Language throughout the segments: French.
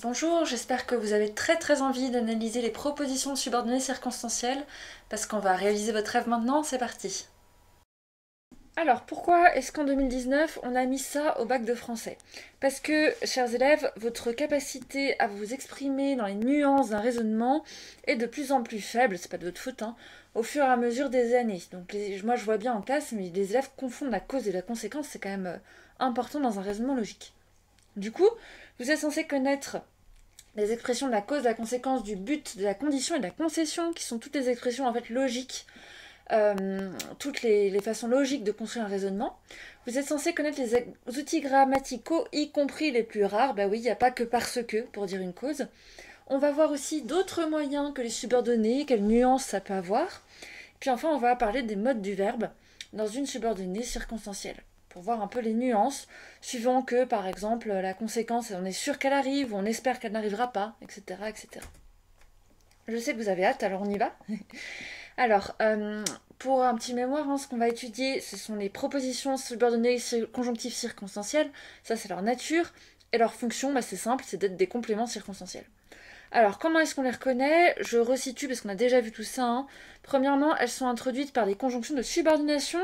Bonjour, j'espère que vous avez très envie d'analyser les propositions de subordonnées circonstancielles parce qu'on va réaliser votre rêve maintenant, c'est parti. Alors pourquoi est-ce qu'en 2019 on a mis ça au bac de français? Parce que, chers élèves, votre capacité à vous exprimer dans les nuances d'un raisonnement est de plus en plus faible, c'est pas de votre faute, hein, au fur et à mesure des années. Donc moi je vois bien en classe, mais les élèves confondent la cause et la conséquence, c'est quand même important dans un raisonnement logique. Du coup, vous êtes censé connaître les expressions de la cause, de la conséquence, du but, de la condition et de la concession, qui sont toutes les expressions en fait logiques, toutes les façons logiques de construire un raisonnement. Vous êtes censé connaître les outils grammaticaux, y compris les plus rares. Bah oui, il n'y a pas que parce que pour dire une cause. On va voir aussi d'autres moyens que les subordonnées, quelles nuances ça peut avoir. Puis enfin, on va parler des modes du verbe dans une subordonnée circonstancielle, pour voir un peu les nuances, suivant que, par exemple, la conséquence, on est sûr qu'elle arrive, ou on espère qu'elle n'arrivera pas, etc., etc. Je sais que vous avez hâte, alors on y va. Alors, pour un petit mémoire, hein, ce qu'on va étudier, ce sont les propositions subordonnées conjonctives circonstancielles, ça c'est leur nature, et leur fonction, bah, c'est simple, c'est d'être des compléments circonstanciels. Alors, comment est-ce qu'on les reconnaît? Je resitue parce qu'on a déjà vu tout ça, hein. Premièrement, elles sont introduites par des conjonctions de subordination.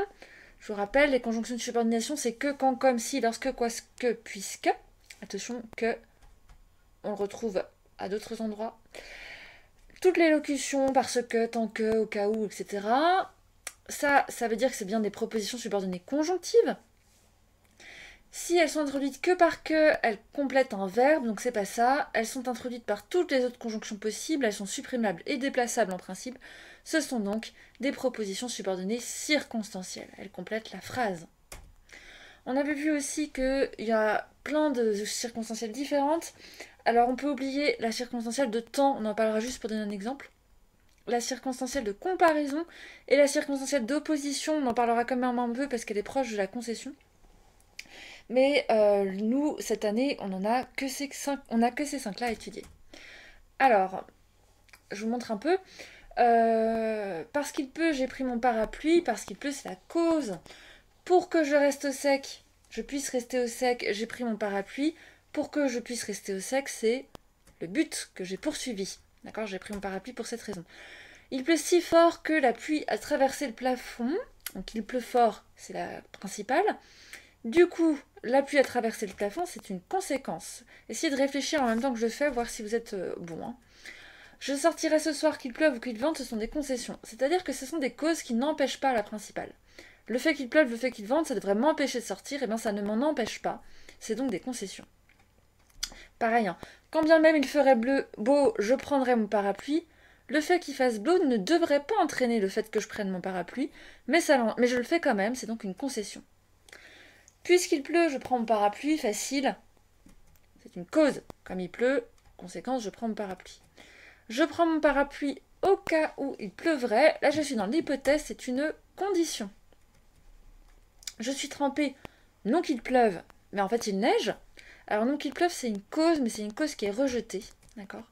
Je vous rappelle, les conjonctions de subordination, c'est que, quand, comme, si, lorsque, quoi, ce que, puisque. Attention que on le retrouve à d'autres endroits. Toutes les locutions, parce que, tant que, au cas où, etc. Ça veut dire que c'est bien des propositions subordonnées conjonctives. Si elles sont introduites que par que, elles complètent un verbe, donc c'est pas ça. Elles sont introduites par toutes les autres conjonctions possibles, elles sont supprimables et déplaçables en principe. Ce sont donc des propositions subordonnées circonstancielles. Elles complètent la phrase. On avait vu aussi qu'il y a plein de circonstancielles différentes. Alors on peut oublier la circonstancielle de temps, on en parlera juste pour donner un exemple. La circonstancielle de comparaison et la circonstancielle d'opposition, on en parlera quand même un peu parce qu'elle est proche de la concession. Mais nous, cette année, on n'a que ces 5 là à étudier. Alors, je vous montre un peu. Parce qu'il pleut, j'ai pris mon parapluie. Parce qu'il pleut, c'est la cause. Pour que je reste au sec, je puisse rester au sec, j'ai pris mon parapluie. Pour que je puisse rester au sec, c'est le but que j'ai poursuivi. D'accord, j'ai pris mon parapluie pour cette raison. Il pleut si fort que la pluie a traversé le plafond. Donc il pleut fort, c'est la principale. Du coup, la pluie a traversé le plafond, c'est une conséquence. Essayez de réfléchir en même temps que je fais, voir si vous êtes bon. Hein. Je sortirai ce soir qu'il pleuve ou qu'il vente, ce sont des concessions. C'est-à-dire que ce sont des causes qui n'empêchent pas la principale. Le fait qu'il pleuve, le fait qu'il vente, ça devrait m'empêcher de sortir, et bien ça ne m'en empêche pas. C'est donc des concessions. Pareil, hein. Quand bien même il ferait beau, je prendrais mon parapluie. Le fait qu'il fasse beau ne devrait pas entraîner le fait que je prenne mon parapluie, mais je le fais quand même, c'est donc une concession. Puisqu'il pleut, je prends mon parapluie, facile. C'est une cause. Comme il pleut, conséquence, je prends mon parapluie. Je prends mon parapluie au cas où il pleuvrait. Là, je suis dans l'hypothèse, c'est une condition. Je suis trempée, non qu'il pleuve, mais en fait il neige. Alors non qu'il pleuve, c'est une cause, mais c'est une cause qui est rejetée. D'accord.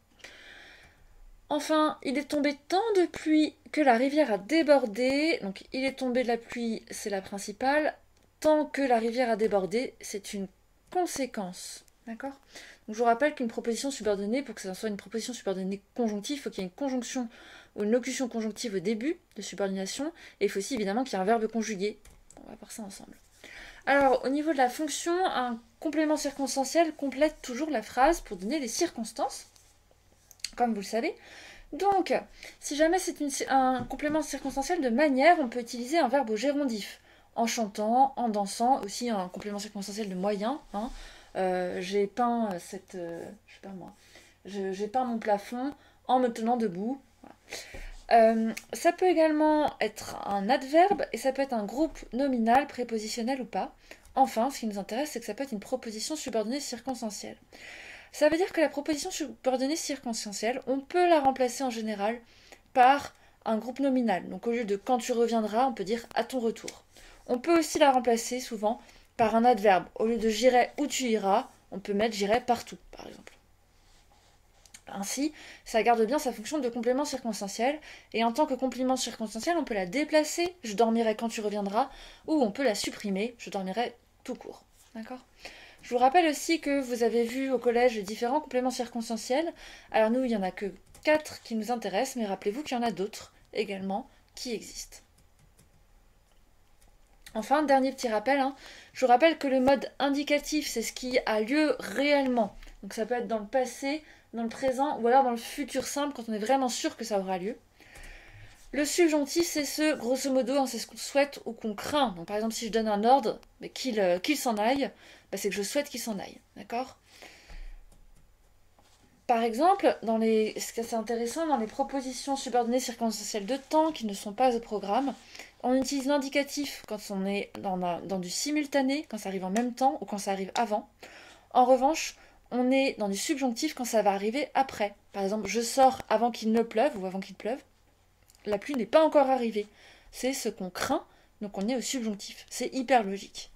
Enfin, il est tombé tant de pluie que la rivière a débordé. Donc il est tombé de la pluie, c'est la principale. Tant que la rivière a débordé, c'est une conséquence. D'accord. Donc je vous rappelle qu'une proposition subordonnée, pour que ça soit une proposition subordonnée conjonctive, il faut qu'il y ait une conjonction ou une locution conjonctive au début de subordination. Et il faut aussi évidemment qu'il y ait un verbe conjugué. On va voir ça ensemble. Alors, au niveau de la fonction, un complément circonstanciel complète toujours la phrase pour donner les circonstances, comme vous le savez. Donc, si jamais c'est un complément circonstanciel de manière, on peut utiliser un verbe au gérondif. En chantant, en dansant, aussi un complément circonstanciel de moyen. Hein. J'ai peint je sais pas moi. J'ai peint mon plafond en me tenant debout. Voilà. Ça peut également être un adverbe et ça peut être un groupe nominal, prépositionnel ou pas. Enfin, ce qui nous intéresse, c'est que ça peut être une proposition subordonnée circonstancielle. Ça veut dire que la proposition subordonnée circonstancielle, on peut la remplacer en général par un groupe nominal. Donc au lieu de quand tu reviendras, on peut dire à ton retour. On peut aussi la remplacer souvent par un adverbe. Au lieu de j'irai où tu iras, on peut mettre j'irai partout, par exemple. Ainsi, ça garde bien sa fonction de complément circonstanciel, et en tant que complément circonstanciel, on peut la déplacer, je dormirai quand tu reviendras, ou on peut la supprimer, je dormirai tout court. D'accord ? Je vous rappelle aussi que vous avez vu au collège différents compléments circonstanciels. Alors nous, il n'y en a que 4 qui nous intéressent, mais rappelez-vous qu'il y en a d'autres également qui existent. Enfin, dernier petit rappel, je vous rappelle que le mode indicatif, c'est ce qui a lieu réellement. Donc ça peut être dans le passé, dans le présent, ou alors dans le futur simple, quand on est vraiment sûr que ça aura lieu. Le subjonctif, c'est ce, grosso modo, c'est ce qu'on souhaite ou qu'on craint. Donc par exemple, si je donne un ordre, qu'il s'en aille, c'est que je souhaite qu'il s'en aille. D'accord ? Par exemple, ce qui est assez intéressant, dans les propositions subordonnées circonstancielles de temps qui ne sont pas au programme, on utilise l'indicatif quand on est dans du simultané, quand ça arrive en même temps ou quand ça arrive avant. En revanche, on est dans du subjonctif quand ça va arriver après. Par exemple, je sors avant qu'il ne pleuve ou avant qu'il pleuve. La pluie n'est pas encore arrivée. C'est ce qu'on craint, donc on est au subjonctif. C'est hyper logique.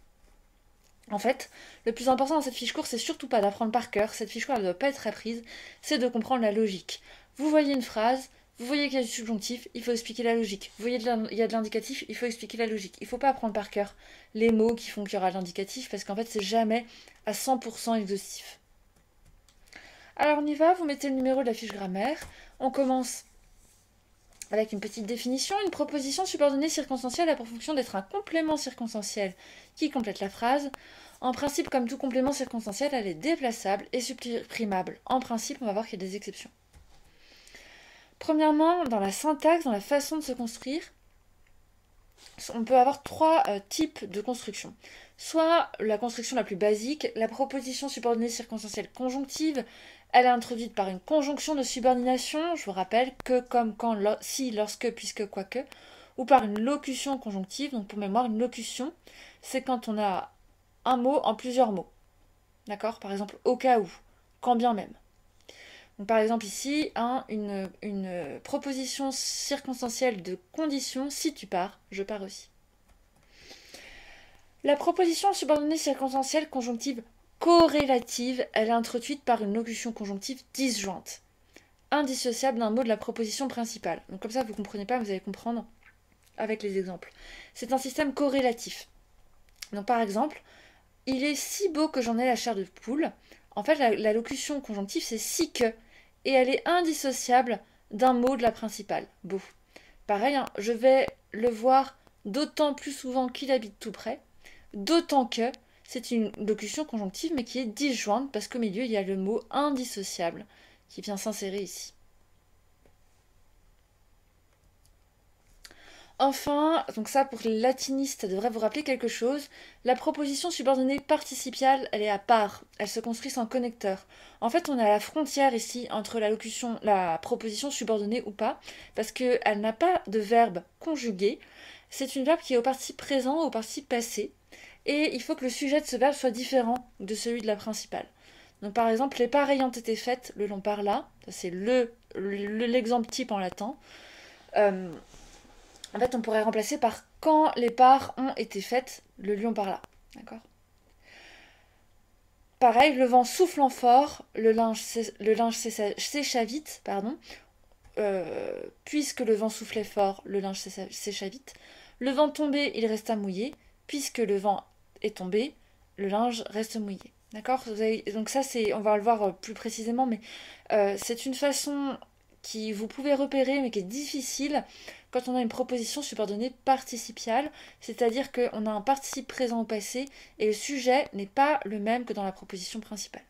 En fait, le plus important dans cette fiche course, c'est surtout pas d'apprendre par cœur. Cette fiche course, elle ne doit pas être apprise. C'est de comprendre la logique. Vous voyez une phrase, vous voyez qu'il y a du subjonctif, il faut expliquer la logique. Vous voyez il y a de l'indicatif, il faut expliquer la logique. Il ne faut pas apprendre par cœur les mots qui font qu'il y aura de l'indicatif, parce qu'en fait, c'est jamais à 100% exhaustif. Alors on y va, vous mettez le numéro de la fiche grammaire. On commence avec une petite définition. Une proposition subordonnée circonstancielle a pour fonction d'être un complément circonstanciel qui complète la phrase. En principe, comme tout complément circonstanciel, elle est déplaçable et supprimable. En principe, on va voir qu'il y a des exceptions. Premièrement, dans la syntaxe, dans la façon de se construire, on peut avoir 3 types de construction. Soit la construction la plus basique, la proposition subordonnée circonstancielle conjonctive. Elle est introduite par une conjonction de subordination, je vous rappelle, que, comme, quand, si, lorsque, puisque, quoique, ou par une locution conjonctive. Donc pour mémoire, une locution, c'est quand on a un mot en plusieurs mots. D'accord ? Par exemple, au cas où, quand bien même. Donc par exemple ici, une proposition circonstancielle de condition, si tu pars, je pars aussi. La proposition subordonnée circonstancielle conjonctive corrélative, elle est introduite par une locution conjonctive disjointe, indissociable d'un mot de la proposition principale. Donc comme ça, vous ne comprenez pas, vous allez comprendre avec les exemples. C'est un système corrélatif. Donc par exemple, il est si beau que j'en ai la chair de poule. En fait, la locution conjonctive, c'est si que, et elle est indissociable d'un mot de la principale. Beau. Pareil, je vais le voir d'autant plus souvent qu'il habite tout près, d'autant que c'est une locution conjonctive mais qui est disjointe parce qu'au milieu il y a le mot indissociable qui vient s'insérer ici. Enfin, donc ça pour les latinistes, ça devrait vous rappeler quelque chose. La proposition subordonnée participiale, elle est à part. Elle se construit sans connecteur. En fait, on est à la frontière ici entre la proposition subordonnée ou pas, parce qu'elle n'a pas de verbe conjugué. C'est une verbe qui est au participe présent ou au participe passé. Et il faut que le sujet de ce verbe soit différent de celui de la principale. Donc par exemple, les parts ayant été faites le long par là, ça c'est l'exemple type en latin. En fait, on pourrait remplacer par quand les parts ont été faites le lion par là. D'accord ? Pareil, le vent soufflant fort, le linge sécha vite, puisque le vent soufflait fort, le linge sécha vite. Le vent tombé, il resta mouillé, puisque le vent est tombé, le linge reste mouillé. D'accord ? Donc ça, on va le voir plus précisément, mais c'est une façon qui vous pouvez repérer, mais qui est difficile quand on a une proposition subordonnée participiale, c'est-à-dire qu'on a un participe présent au passé et le sujet n'est pas le même que dans la proposition principale.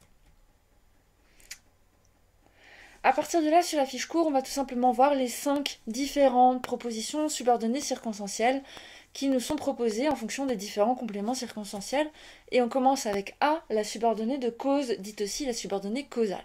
À partir de là, sur la fiche cours, on va tout simplement voir les 5 différentes propositions subordonnées circonstancielles qui nous sont proposées en fonction des différents compléments circonstanciels. Et on commence avec A, la subordonnée de cause, dite aussi la subordonnée causale.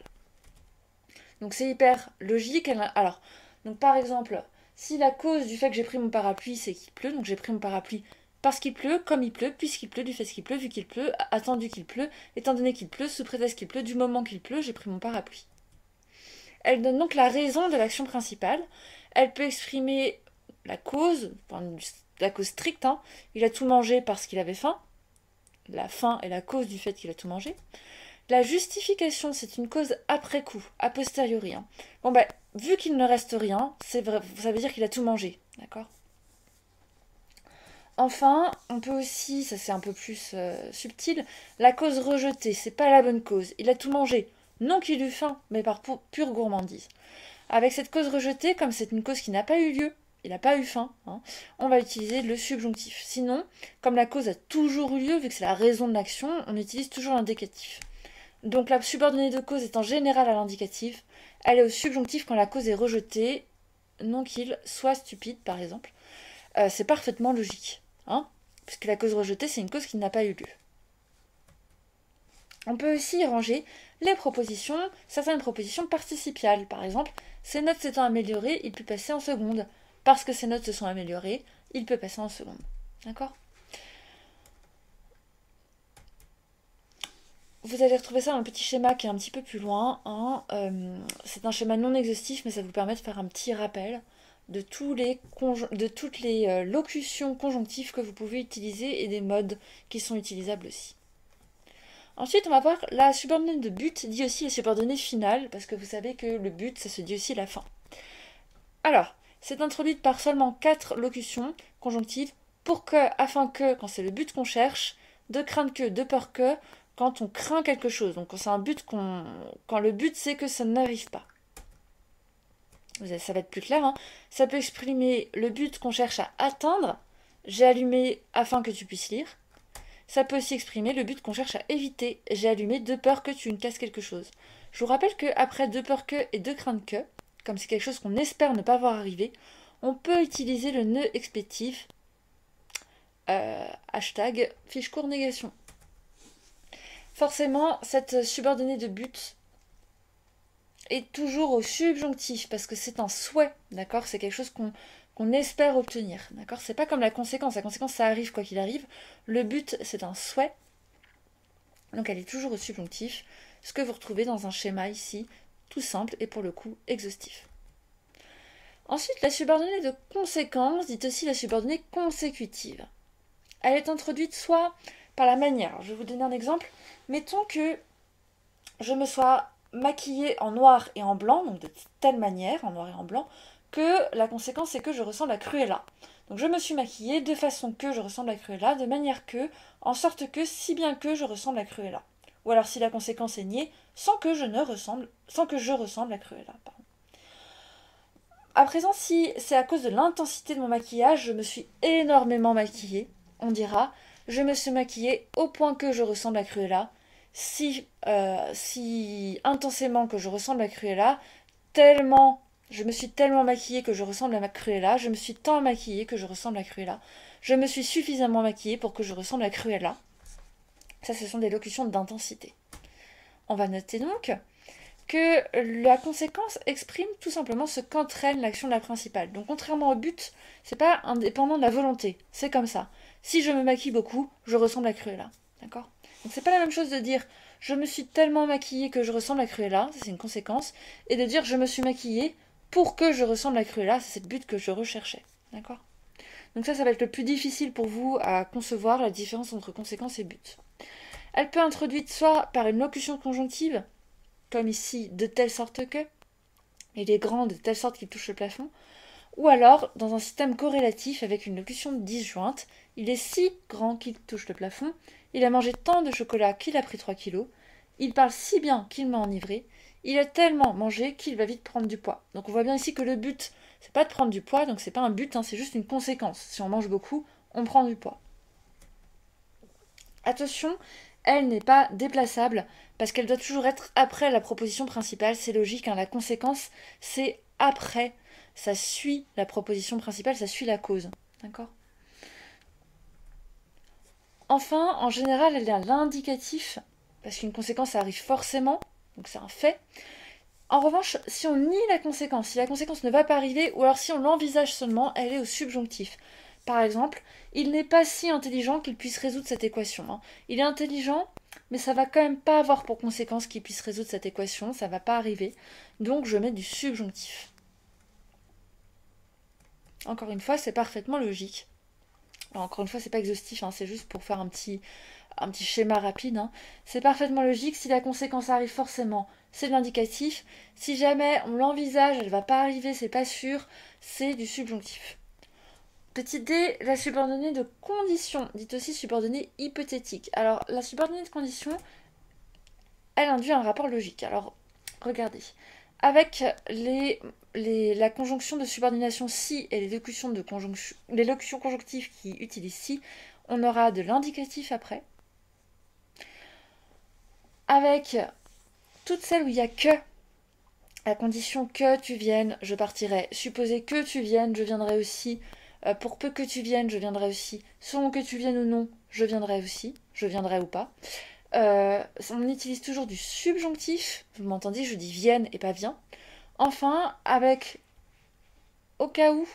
Donc c'est hyper logique. Alors, donc par exemple, si la cause du fait que j'ai pris mon parapluie, c'est qu'il pleut, donc j'ai pris mon parapluie parce qu'il pleut, comme il pleut, puisqu'il pleut, du fait qu'il pleut, vu qu'il pleut, attendu qu'il pleut, étant donné qu'il pleut, sous prétexte qu'il pleut, du moment qu'il pleut, j'ai pris mon parapluie. Elle donne donc la raison de l'action principale. Elle peut exprimer la cause, la cause stricte. Il a tout mangé parce qu'il avait faim. La faim est la cause du fait qu'il a tout mangé. La justification, c'est une cause après coup, a posteriori. Bon vu qu'il ne reste rien, c'est vrai, ça veut dire qu'il a tout mangé, d'accord ? Enfin, on peut aussi, ça c'est un peu plus subtil, la cause rejetée, c'est pas la bonne cause. Il a tout mangé, non qu'il eut faim, mais par pure gourmandise. Avec cette cause rejetée, comme c'est une cause qui n'a pas eu lieu, il n'a pas eu faim, hein, on va utiliser le subjonctif. Sinon, comme la cause a toujours eu lieu, vu que c'est la raison de l'action, on utilise toujours l'indicatif. Donc la subordonnée de cause est en général à l'indicatif, elle est au subjonctif quand la cause est rejetée, non qu'il soit stupide par exemple. C'est parfaitement logique, hein, puisque la cause rejetée c'est une cause qui n'a pas eu lieu. On peut aussi ranger les propositions, certaines propositions participiales. Par exemple, ses notes s'étant améliorées, il peut passer en seconde. Parce que ses notes se sont améliorées, il peut passer en seconde. D'accord ? Vous allez retrouver ça dans un petit schéma qui est un petit peu plus loin. Hein. C'est un schéma non exhaustif, mais ça vous permet de faire un petit rappel de toutes les locutions conjonctives que vous pouvez utiliser et des modes qui sont utilisables aussi. Ensuite, on va voir la subordonnée de but, dit aussi la subordonnée finale, parce que vous savez que le but, ça se dit aussi la fin. Alors, c'est introduite par seulement 4 locutions conjonctives, pour que, afin que, quand c'est le but qu'on cherche, de crainte que, de peur que, quand on craint quelque chose. Donc, quand c'est un but quand le but c'est que ça n'arrive pas. Ça va être plus clair, hein. Ça peut exprimer le but qu'on cherche à atteindre. J'ai allumé afin que tu puisses lire. Ça peut aussi exprimer le but qu'on cherche à éviter. J'ai allumé de peur que tu ne casses quelque chose. Je vous rappelle qu'après de peur que et de crainte que, comme c'est quelque chose qu'on espère ne pas voir arriver, on peut utiliser le nœud explétif hashtag fiche court négation. Forcément, cette subordonnée de but est toujours au subjonctif parce que c'est un souhait, d'accord? C'est quelque chose qu'on espère obtenir, d'accord? C'est pas comme la conséquence. La conséquence, ça arrive quoi qu'il arrive. Le but, c'est un souhait. Donc elle est toujours au subjonctif, ce que vous retrouvez dans un schéma ici, tout simple et pour le coup exhaustif. Ensuite, la subordonnée de conséquence, dit aussi la subordonnée consécutive. Elle est introduite soit par la manière. Alors, je vais vous donner un exemple. Mettons que je me sois maquillée en noir et en blanc, donc de telle manière, en noir et en blanc, que la conséquence c'est que je ressemble à Cruella. Donc je me suis maquillée de façon que je ressemble à Cruella, de manière que, en sorte que, si bien que je ressemble à Cruella. Ou alors si la conséquence est niée, sans que je ressemble à Cruella. Pardon. À présent, si c'est à cause de l'intensité de mon maquillage, je me suis énormément maquillée, on dira, je me suis maquillée au point que je ressemble à Cruella. Si intensément que je ressemble à Cruella, je me suis tellement maquillée que je ressemble à Cruella, je me suis tant maquillée que je ressemble à Cruella, je me suis suffisamment maquillée pour que je ressemble à Cruella. Ça, ce sont des locutions d'intensité. On va noter donc que la conséquence exprime tout simplement ce qu'entraîne l'action de la principale. Donc contrairement au but, c'est pas indépendant de la volonté, c'est comme ça. Si je me maquille beaucoup, je ressemble à Cruella. D'accord ? Donc c'est pas la même chose de dire je me suis tellement maquillée que je ressemble à Cruella, ça c'est une conséquence, et de dire je me suis maquillée pour que je ressemble à Cruella, c'est le but que je recherchais. D'accord ? Donc ça va être le plus difficile pour vous à concevoir la différence entre conséquence et but. Elle peut être introduite soit par une locution conjonctive, comme ici, de telle sorte que, il est grand de telle sorte qu'il touche le plafond, ou alors dans un système corrélatif avec une locution disjointe, il est si grand qu'il touche le plafond, il a mangé tant de chocolat qu'il a pris 3 kilos, il parle si bien qu'il m'a enivré, il a tellement mangé qu'il va vite prendre du poids. Donc on voit bien ici que le but, c'est pas de prendre du poids, donc c'est pas un but, hein, c'est juste une conséquence. Si on mange beaucoup, on prend du poids. Attention, elle n'est pas déplaçable parce qu'elle doit toujours être après la proposition principale. C'est logique, hein, la conséquence, c'est après. Ça suit la proposition principale, ça suit la cause. D'accord ? Enfin, en général, elle est à l'indicatif parce qu'une conséquence, ça arrive forcément, donc c'est un fait. En revanche, si on nie la conséquence, si la conséquence ne va pas arriver, ou alors si on l'envisage seulement, elle est au subjonctif. Par exemple, il n'est pas si intelligent qu'il puisse résoudre cette équation. Hein. Il est intelligent, mais ça va quand même pas avoir pour conséquence qu'il puisse résoudre cette équation, ça va pas arriver. Donc je mets du subjonctif. Encore une fois, c'est parfaitement logique. Alors, encore une fois, c'est pas exhaustif, hein, c'est juste pour faire un petit schéma rapide. Hein. C'est parfaitement logique, si la conséquence arrive forcément, c'est de l'indicatif. Si jamais on l'envisage, elle va pas arriver, c'est pas sûr, c'est du subjonctif. Petit D, la subordonnée de condition, dite aussi subordonnée hypothétique. Alors, la subordonnée de condition, elle induit un rapport logique. Alors, regardez. Avec la conjonction de subordination si et les locutions conjonctives qui utilisent si, on aura de l'indicatif après. Avec toutes celles où il n'y a que, à condition que tu viennes, je partirai. Supposé que tu viennes, je viendrai aussi. Pour peu que tu viennes, je viendrai aussi. Selon que tu viennes ou non, je viendrai aussi. Je viendrai ou pas. On utilise toujours du subjonctif. Vous m'entendez, je dis vienne et pas viens. Enfin, avec au cas où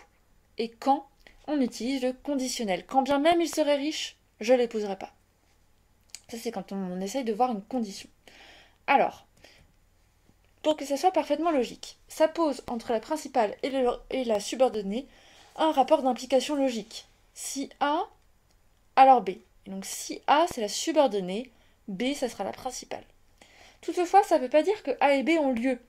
et quand, on utilise le conditionnel. Quand bien même il serait riche, je ne l'épouserai pas. Ça, c'est quand on essaye de voir une condition. Alors, pour que ça soit parfaitement logique, ça pose entre la principale et la subordonnée un rapport d'implication logique. Si A, alors B. Et donc si A, c'est la subordonnée, B, ça sera la principale. Toutefois, ça ne veut pas dire que A et B ont lieu.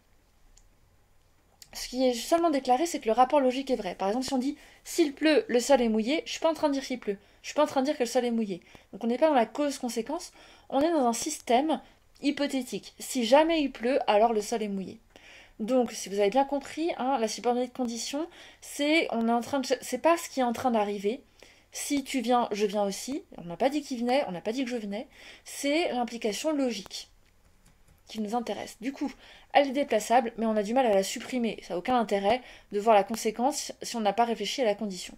Ce qui est seulement déclaré, c'est que le rapport logique est vrai. Par exemple, si on dit « s'il pleut, le sol est mouillé », je ne suis pas en train de dire qu'il pleut. Je ne suis pas en train de dire que le sol est mouillé. Donc on n'est pas dans la cause-conséquence, on est dans un système hypothétique. Si jamais il pleut, alors le sol est mouillé. Donc, si vous avez bien compris, la subordonnée de condition, c'est pas ce qui est en train d'arriver. Si tu viens, je viens aussi. On n'a pas dit qu'il venait, on n'a pas dit que je venais. C'est l'implication logique qui nous intéresse. Du coup, elle est déplaçable, mais on a du mal à la supprimer. Ça n'a aucun intérêt de voir la conséquence si on n'a pas réfléchi à la condition.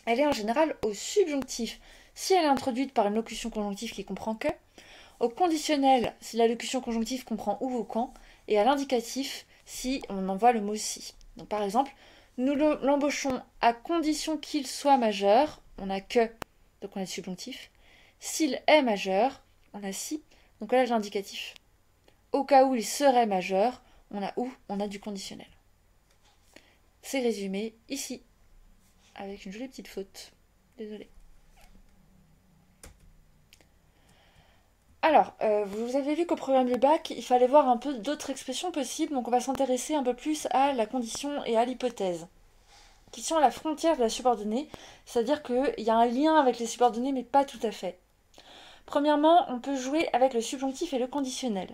Elle est en général au subjonctif si elle est introduite par une locution conjonctive qui comprend que, au conditionnel si la locution conjonctive comprend ou ou quand, et à l'indicatif si on envoie le mot si. Donc par exemple, nous l'embauchons à condition qu'il soit majeur, on a que, donc on a le subjonctif. S'il est majeur, on a si, donc on a l'indicatif. Au cas où il serait majeur, on a ou, on a du conditionnel. C'est résumé ici, avec une jolie petite faute. Désolée. Alors, vous avez vu qu'au programme du bac, il fallait voir un peu d'autres expressions possibles, donc on va s'intéresser un peu plus à la condition et à l'hypothèse, qui sont à la frontière de la subordonnée, c'est-à-dire qu'il y a un lien avec les subordonnées, mais pas tout à fait. Premièrement, on peut jouer avec le subjonctif et le conditionnel.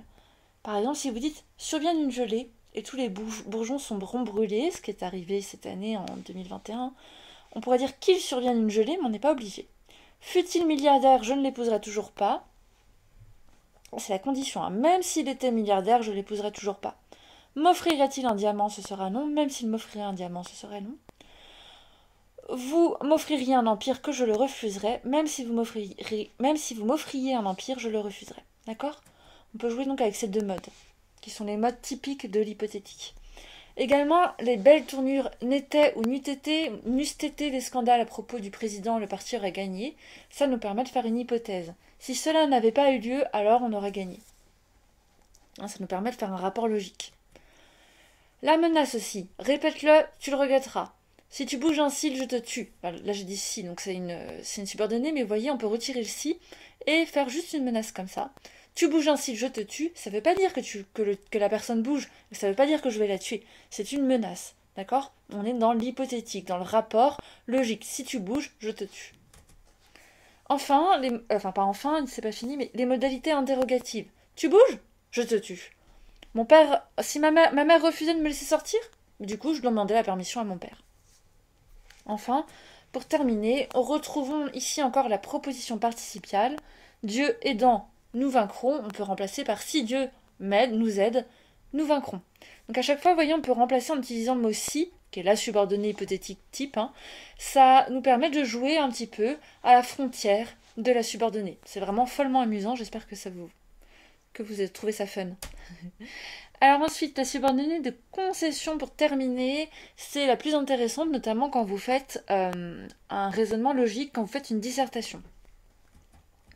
Par exemple, si vous dites « survient une gelée » et tous les bourgeons seront brûlés, ce qui est arrivé cette année en 2021, on pourrait dire qu'il survient une gelée, mais on n'est pas obligé. Fût-il milliardaire, je ne l'épouserai toujours pas. C'est la condition. Même s'il était milliardaire, je ne l'épouserai toujours pas. M'offrirait-il un diamant, ce sera non. Même s'il m'offrirait un diamant, ce serait non. Vous m'offririez un empire que je le refuserais. Même si vous m'offriez un empire, je le refuserais. D'accord ? On peut jouer donc avec ces deux modes, qui sont les modes typiques de l'hypothétique. Également, les belles tournures n'étaient ou n'eussent été des scandales à propos du président, le parti aurait gagné. Ça nous permet de faire une hypothèse. Si cela n'avait pas eu lieu, alors on aurait gagné. Ça nous permet de faire un rapport logique. La menace aussi. Répète-le, tu le regretteras. Si tu bouges un cil, je te tue. Là, j'ai dit si, donc c'est une subordonnée, mais vous voyez, on peut retirer le si et faire juste une menace comme ça. Tu bouges un cil, je te tue. Ça ne veut pas dire que la personne bouge, ça ne veut pas dire que je vais la tuer. C'est une menace, d'accord ? On est dans l'hypothétique, dans le rapport logique. Si tu bouges, je te tue. Enfin, pas enfin, c'est pas fini, mais les modalités interrogatives. Tu bouges ? Je te tue. Mon père, si ma mère refusait de me laisser sortir, du coup, je demandais la permission à mon père. Enfin, pour terminer, retrouvons ici encore la proposition participiale. Dieu aidant, nous vaincrons. On peut remplacer par si Dieu m'aide, nous aide, nous vaincrons. Donc à chaque fois, vous voyez, on peut remplacer en utilisant le mot si, qui est la subordonnée hypothétique type. Ça nous permet de jouer un petit peu à la frontière de la subordonnée. C'est vraiment follement amusant. J'espère que vous avez trouvé ça fun. Alors ensuite, la subordonnée de concession pour terminer, c'est la plus intéressante, notamment quand vous faites un raisonnement logique, quand vous faites une dissertation.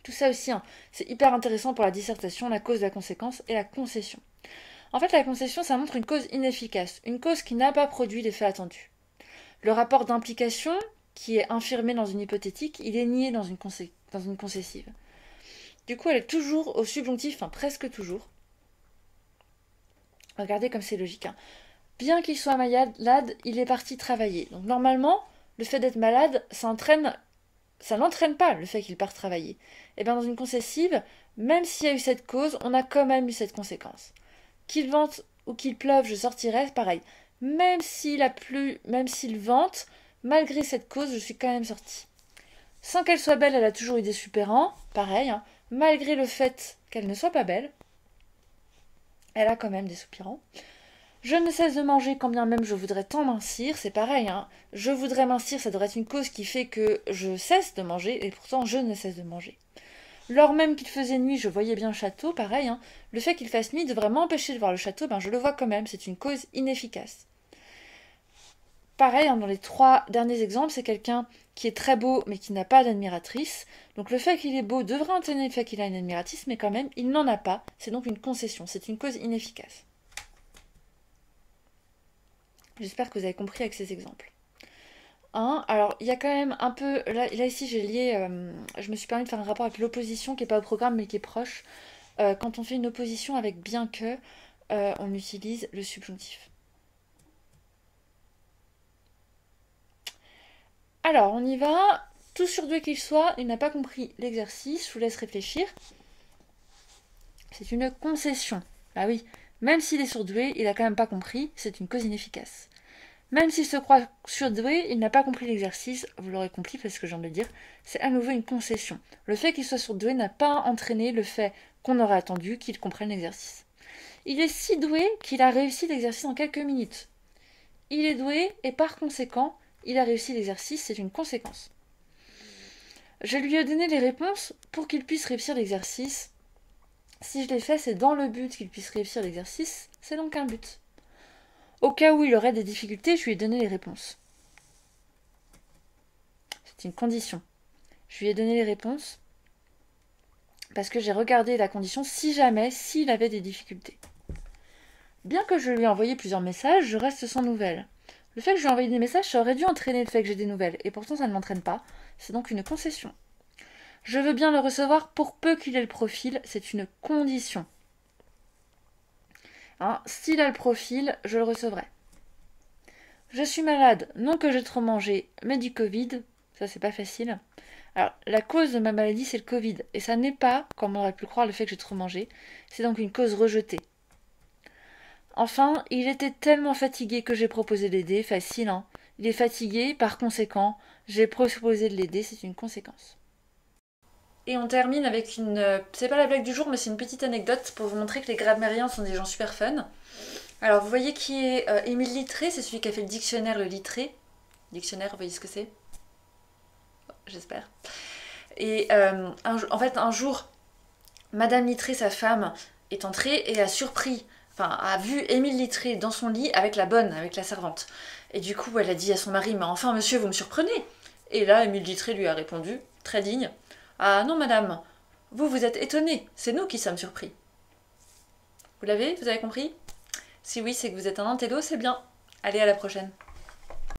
Tout ça aussi, c'est hyper intéressant pour la dissertation, la cause, la conséquence et la concession. En fait, la concession, ça montre une cause inefficace, une cause qui n'a pas produit l'effet attendu. Le rapport d'implication, qui est infirmé dans une hypothétique, il est nié dans une concessive. Du coup, elle est toujours au subjonctif, presque toujours. Regardez comme c'est logique. Bien qu'il soit malade, il est parti travailler. Donc normalement, le fait d'être malade, ça n'entraîne pas le fait qu'il part travailler. Et bien dans une concessive, même s'il y a eu cette cause, on a quand même eu cette conséquence. Qu'il vente ou qu'il pleuve, je sortirai, pareil. Même s'il a plu, même s'il vente, malgré cette cause, je suis quand même sortie. Sans qu'elle soit belle, elle a toujours eu des suppérants, pareil. Hein. Malgré le fait qu'elle ne soit pas belle, elle a quand même des soupirants. Je ne cesse de manger quand bien même je voudrais tant mincir, c'est pareil. Hein. Je voudrais mincir, ça devrait être une cause qui fait que je cesse de manger, et pourtant je ne cesse de manger. Lors même qu'il faisait nuit, je voyais bien le château, pareil. Hein. Le fait qu'il fasse nuit devrait m'empêcher de voir le château, ben je le vois quand même, c'est une cause inefficace. Pareil, hein, dans les 3 derniers exemples, c'est quelqu'un qui est très beau mais qui n'a pas d'admiratrice. Donc le fait qu'il est beau devrait entraîner le fait qu'il a une admiratrice, mais quand même, il n'en a pas. C'est donc une concession, c'est une cause inefficace. J'espère que vous avez compris avec ces exemples. Alors, il y a quand même un peu... Là ici, j'ai lié... je me suis permis de faire un rapport avec l'opposition qui n'est pas au programme mais qui est proche. Quand on fait une opposition avec bien que, on utilise le subjonctif. Alors, on y va. Tout surdoué qu'il soit, il n'a pas compris l'exercice. Je vous laisse réfléchir. C'est une concession. Ah oui, même s'il est surdoué, il n'a quand même pas compris. C'est une cause inefficace. Même s'il se croit surdoué, il n'a pas compris l'exercice. Vous l'aurez compris parce que je viens de le dire. C'est à nouveau une concession. Le fait qu'il soit surdoué n'a pas entraîné le fait qu'on aurait attendu qu'il comprenne l'exercice. Il est si doué qu'il a réussi l'exercice en quelques minutes. Il est doué et par conséquent, il a réussi l'exercice, c'est une conséquence. Je lui ai donné les réponses pour qu'il puisse réussir l'exercice. Si je l'ai fait, c'est dans le but qu'il puisse réussir l'exercice, c'est donc un but. Au cas où il aurait des difficultés, je lui ai donné les réponses. C'est une condition. Je lui ai donné les réponses parce que j'ai regardé la condition si jamais, s'il avait des difficultés. Bien que je lui ai envoyé plusieurs messages, je reste sans nouvelles. Le fait que je lui ai envoyé des messages, ça aurait dû entraîner le fait que j'ai des nouvelles, et pourtant ça ne m'entraîne pas. C'est donc une concession. Je veux bien le recevoir pour peu qu'il ait le profil, c'est une condition. Hein, s'il a le profil, je le recevrai. Je suis malade, non que j'ai trop mangé, mais du Covid, ça c'est pas facile. Alors, la cause de ma maladie, c'est le Covid, et ça n'est pas, comme on aurait pu croire, le fait que j'ai trop mangé, c'est donc une cause rejetée. Enfin, il était tellement fatigué que j'ai proposé de l'aider, facile, hein. Il est fatigué, par conséquent, j'ai proposé de l'aider, c'est une conséquence. Et on termine avec une... c'est pas la blague du jour, mais c'est une petite anecdote pour vous montrer que les grammairiens sont des gens super fun. Alors, vous voyez qui est Émile Littré, c'est celui qui a fait le dictionnaire, le Littré. Dictionnaire, vous voyez ce que c'est? J'espère. Et en fait, un jour, Madame Littré, sa femme, est entrée et a surpris, a vu Émile Littré dans son lit avec la bonne, avec la servante. Et du coup, elle a dit à son mari, mais enfin, monsieur, vous me surprenez. Et là, Émile Littré lui a répondu, très digne, ah non, madame, vous êtes étonnée, c'est nous qui sommes surpris. Vous l'avez? Vous avez compris? Si oui, c'est que vous êtes un intello, c'est bien. Allez, à la prochaine.